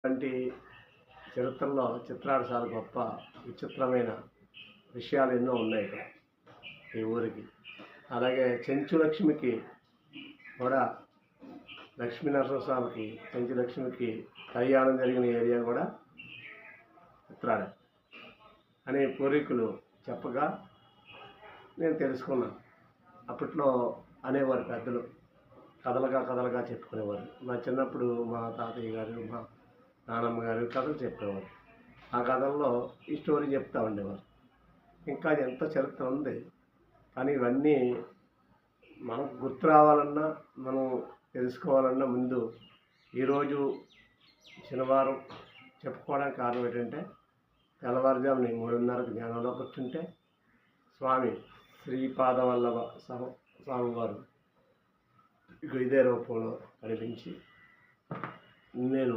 వంటి చరిత్రలో చిత్రాలు చాలా గొప్ప విచిత్రమైన విషయాలు ఎన్నో ఉన్నాయి ఇక్కడ ఈ ఊరికి. అలాగే చెంచు లక్ష్మికి కూడా లక్ష్మీ నరసింహస్వామికి చెంచు లక్ష్మికి కళ్యాణం జరిగిన ఏరియా కూడా చిత్రాలే అని పూర్వీకులు చెప్పగా నేను తెలుసుకున్నాను. అప్పట్లో అనేవారు పెద్దలు, కథలుగా చెప్పుకునేవారు. మా చిన్నప్పుడు మా తాతయ్య గారు, మా నానమ్మ గారు కథలు చెప్పేవారు. ఆ కథల్లో ఈ స్టోరీ చెప్తూ ఉండేవారు. ఇంకా ఎంతో చరిత్ర ఉంది, కానీ ఇవన్నీ మనకు గుర్తు రావాలన్నా, మనం తెలుసుకోవాలన్నా ముందు ఈరోజు శనివారం చెప్పుకోవడానికి కారణం ఏంటంటే, తెల్లవారుజామున 3:30కి జ్ఞానంలో కూర్చుంటే స్వామి శ్రీపాదవల్లభ స్వామివారు ఇదే రూపంలో కనిపించి నేను